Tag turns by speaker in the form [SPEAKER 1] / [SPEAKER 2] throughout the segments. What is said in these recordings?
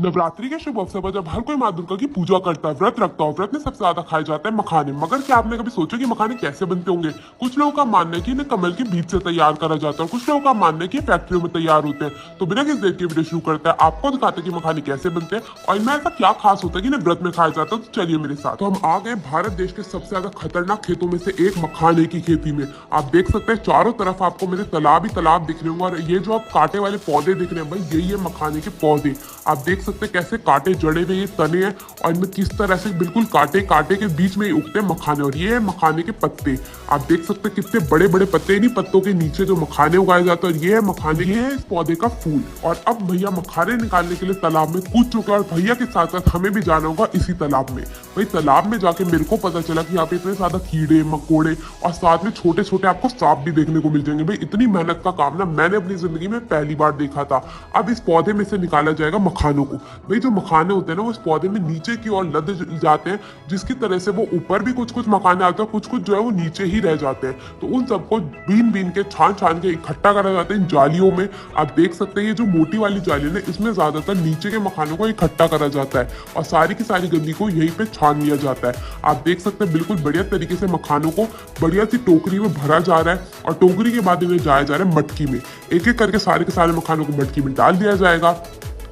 [SPEAKER 1] नवरात्रि के शुभ अवसर पर जब हर कोई माँ दुर्गा की पूजा करता है, व्रत रखता है, व्रत में सबसे ज्यादा खाए जाते हैं मखाने। मगर क्या आपने कभी सोचा कि मखाने कैसे बनते होंगे? कुछ लोगों का मानना है कि इन्हें कमल के बीज से तैयार करा जाता है और कुछ लोगों का मानना है कि फैक्ट्रियों में तैयार होते हैं। तो बिना किसी देर के वीडियो शुरू करता है, आपको दिखाते हैं कि मखाने कैसे बनते हैं और इनमें ऐसा क्या खास होता है कि इन्हें व्रत में खाया जाता है। तो चलिए मेरे साथ। तो हम आ गए भारत देश के सबसे ज्यादा खतरनाक खेतों में से एक मखाने की खेती में। आप देख सकते हैं चारों तरफ आपको मेरे तालाब ही तालाब दिख रहे होंगे और ये जो आप कांटे वाले पौधे दिख रहे हैं भाई, यही है मखाने के पौधे। आप देख सकते हैं कैसे कांटे जड़े हुए ये तने हैं और इनमें किस तरह से बिल्कुल कांटे कांटे के बीच में ही उगते हैं मखाने। और ये है मखाने के पत्ते। आप देख सकते हैं कितने बड़े बड़े पत्ते, इन्हीं पत्तों के नीचे जो मखाने उगाए जाते हैं। और ये है मखाने, ये है इस पौधे का फूल। और अब भैया मखाने निकालने के लिए तालाब में कूद चुका है और भैया के साथ साथ हमें भी जाना होगा इसी तालाब में। भाई तालाब में जाके मेरे को पता चला कि यहाँ पे इतने ज्यादा कीड़े मकोड़े और साथ में छोटे छोटे आपको सांप भी देखने को मिल जाएंगे। भाई इतनी मेहनत का काम ना मैंने अपनी जिंदगी में पहली बार देखा था। अब इस पौधे में से निकाला जाएगा मखानों को। भाई जो मखाने होते हैं ना वो इस पौधे में नीचे की ओर लद जाते हैं, जिसकी तरह से वो ऊपर भी कुछ कुछ मखाने आते हैं, कुछ कुछ जो है वो नीचे ही रह जाते हैं। तो उन सबको बीन बीन के छान छान के इकट्ठा करा जाता है इन जालियों में। आप देख सकते हैं ये जो मोटी वाली जाली है इसमें ज्यादातर नीचे के मखानों को इकट्ठा करा जाता है और सारी की सारी गंदगी को यहीं पे छान लिया जाता है। आप देख सकते हैं बिल्कुल बढ़िया तरीके से मखानों को बढ़िया सी टोकरी में भरा जा रहा है और टोकरी के बाद इन्हें जाया जा रहा है मटकी में। एक एक करके सारे के सारे मखानों को मटकी में डाल दिया जाएगा।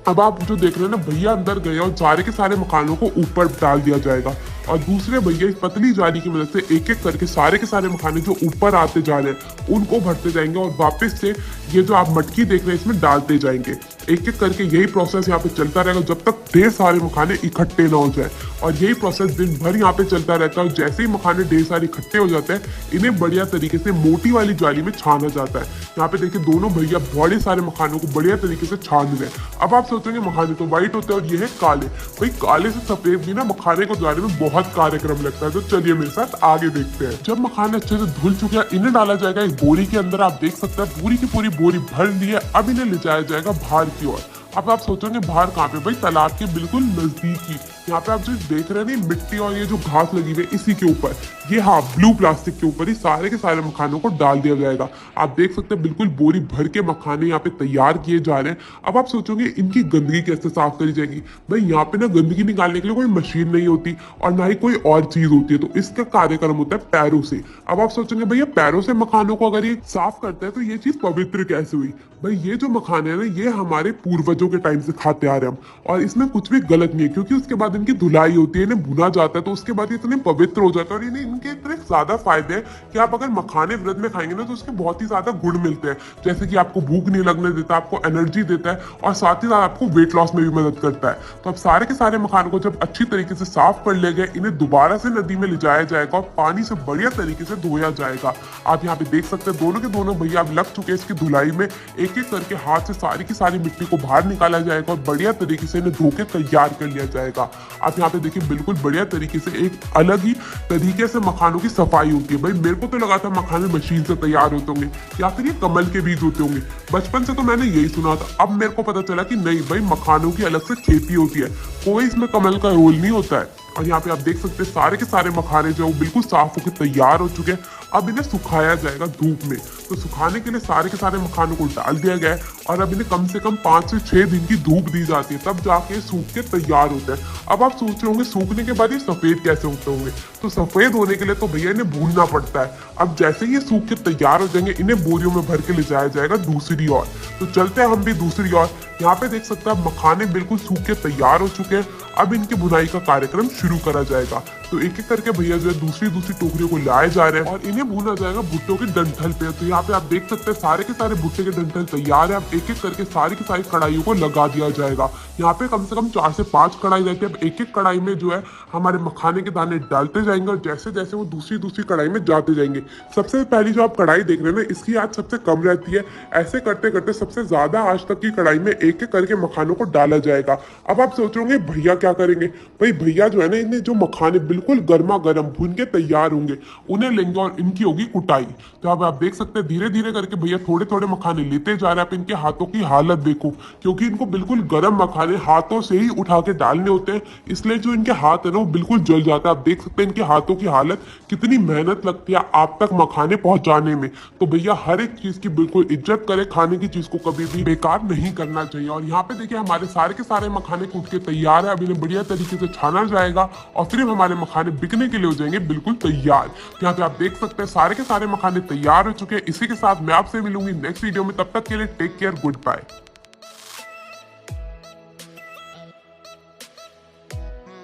[SPEAKER 1] अब आप जो देख रहे हैं ना, भैया अंदर गए और सारे के सारे मखानों को ऊपर डाल दिया जाएगा और दूसरे भैया इस पतली जाली की मदद से एक एक करके सारे के सारे मखाने जो ऊपर आते जा रहे हैं उनको भरते जाएंगे और वापस से ये जो आप मटकी देख रहे हैं इसमें डालते जाएंगे। एक एक करके यही प्रोसेस यहाँ पे चलता रहेगा जब तक ढेर सारे मखाने इकट्ठे ना हो जाए। और यही प्रोसेस दिन भर यहाँ पे चलता रहता है। जैसे ही मखाने ढेर सारे इकट्ठे हो जाते हैं इन्हें बढ़िया तरीके से मोटी वाली जाली में छाना जाता है। यहाँ पे देखिए दोनों भैया बड़े सारे मखानों को बढ़िया तरीके से छान रहे हैं। अब आप सोचेंगे मखाने तो व्हाइट होते हैं और ये है काले। भाई काले से सफेद भी ना मखाने को जाने में बहुत कार्यक्रम लगता है। तो चलिए मेरे साथ आगे देखते हैं। जब मखाने अच्छे से धुल चुके हैं इन्हें डाला जाएगा एक बोरी के अंदर। आप देख सकते हैं पूरी की पूरी बोरी भर ली है। अब इन्हें ले जाया जाएगा बाहर की ओर। अब आप सोचोगे बाहर कहाँ पे? भाई तालाब के बिल्कुल नजदीक ही। यहाँ पे आप जो देख रहे हैं ना मिट्टी और ये जो घास लगी हुई है इसी के ऊपर, ये हाँ ब्लू प्लास्टिक के ऊपर ही सारे के सारे मखानों को डाल दिया जाएगा। आप देख सकते हैं बिल्कुल बोरी भर के मखाने यहाँ पे तैयार किए जा रहे हैं। अब आप सोचोगे इनकी गंदगी कैसे साफ करी जाएगी? भाई यहाँ पे ना गंदगी निकालने के लिए कोई मशीन नहीं होती और ना ही कोई और चीज होती है, तो इसका कार्यक्रम होता है पैरों से। अब आप सोचेंगे भैया पैरों से मखानों को अगर ये साफ करते हैं तो ये चीज पवित्र कैसे हुई? भाई ये जो मखाने हैं ना ये हमारे पूर्वजों के टाइम से खाते आ रहे हैं हम, और इसमें कुछ भी गलत नहीं है क्योंकि उसके बाद इनकी धुलाई होती है, इन्हें भुना जाता है तो उसके बाद ये इतने पवित्र हो जाते हैं। और इन्हें इनके इतने ज्यादा फायदे हैं कि आप अगर मखाने व्रत में खाएंगे ना तो उसके बहुत ही ज्यादा गुण मिलते हैं। जैसे कि आपको भूख नहीं लगने देता, आपको एनर्जी देता है और साथ ही साथ आपको वेट लॉस में भी मदद करता है। तो अब सारे के सारे मखानों को जब अच्छी तरीके से साफ कर लिया गया इन्हें दोबारा से नदी में ले जाया जाएगा और पानी से बढ़िया तरीके से धोया जाएगा। आप यहाँ पे देख सकते हैं दोनों के दोनों भैया अब लग चुके हैं इसकी धुलाई में। एक एक करके हाथ से सारी की सारी मिट्टी को बाहर निकाला जाएगा और बढ़िया तरीके से इन्हें धो के तैयार कर लिया जाएगा। आप यहाँ पे देखिए बिल्कुल बढ़िया तरीके से एक अलग ही तरीके से मखानों की सफाई होती है। भाई मेरे को तो लगा था मखाने मशीन से तैयार होते होंगे या फिर ये कमल के बीज होते होंगे, बचपन से तो मैंने यही सुना था। अब मेरे को पता चला कि नहीं भाई मखानों की अलग से खेती होती है, कोई इसमें कमल का रोल नहीं होता है। और यहाँ पे आप देख सकते हैं सारे के सारे मखाने जो बिल्कुल साफ होकर तैयार हो चुके हैं। अब इन्हें सुखाया जाएगा धूप में। तो सुखाने के लिए सारे के सारे मखानों को डाल दिया गया है और अब इन्हें कम से कम 5 से 6 दिन की धूप दी जाती है, तब जाके सूख के तैयार होता है। अब आप सोच रहे होंगे सूखने के बाद ये सफेद कैसे होते होंगे? तो सफेद होने के लिए तो भैया इन्हें भूनना पड़ता है। अब जैसे ही ये सूख के तैयार हो जाएंगे इन्हें बोरियों में भर के ले जाया जाएगा दूसरी ओर। तो चलते हैं हम भी दूसरी ओर। यहाँ पे देख सकते हैं मखाने बिल्कुल सूख के तैयार हो चुके हैं। अब इनकी बुनाई का कार्यक्रम शुरू करा जाएगा। तो एक एक करके भैया जो है दूसरी दूसरी टोकरियों को लाए जा रहे हैं और इन्हें भूना जाएगा भुट्टो के डंठल पे। तो यहाँ पे आप देख सकते हैं सारे के सारे भुट्टे के डंठल तैयार है। अब एक एक करके सारी की सारी कढ़ाइयों को लगा दिया जाएगा। यहाँ पे कम से कम 4 से 5 कढ़ाई रहती है। अब एक एक कढ़ाई में जो है हमारे मखाने के दाने डालते जाएंगे और जैसे जैसे वो दूसरी दूसरी कढ़ाई में जाते जाएंगे। सबसे पहली जो आप कढ़ाई देख रहे हैं ना इसकी आंच सबसे कम रहती है। ऐसे करते करते सबसे ज्यादा आंच तक की कढ़ाई में एक एक करके मखानों को डाला जाएगा। अब आप सोच रहे होंगे भैया क्या करेंगे? भाई भैया जो है ना इन्हें जो मखाने बिल्कुल गर्मा गर्म भून के तैयार होंगे उन्हें लेंगे और इनकी होगी कुटाई। तो अब आप देख सकते हैं धीरे धीरे करके भैया थोड़े थोड़े मखाने लेते जा रहे हैं। आप इनके हाथों की हालत देखो क्योंकि इनको बिल्कुल गर्म मखाने मखाने हाथों से ही उठा के डालने होते हैं, इसलिए जो इनके हाथ है ना वो बिल्कुल जल जाता है। आप देख सकते हैं इनके हाथों की हालत, कितनी मेहनत लगती है आप तक मखाने पहुंचाने में। तो भैया हर एक चीज की बिल्कुल इज्जत करें, खाने की चीज को कभी भी बेकार नहीं करना चाहिए। और यहाँ पे देखिए हमारे सारे के सारे मखाने कूट के तैयार है। अब इन्हें बढ़िया तरीके से छाना जाएगा और फिर हमारे मखाने बिकने के लिए हो जाएंगे बिल्कुल तैयार। यहाँ पे आप देख सकते हैं सारे के सारे मखाने तैयार हो चुके हैं। इसी के साथ मैं आपसे मिलूंगी नेक्स्ट वीडियो में, तब तक के लिए टेक केयर, गुड बाय।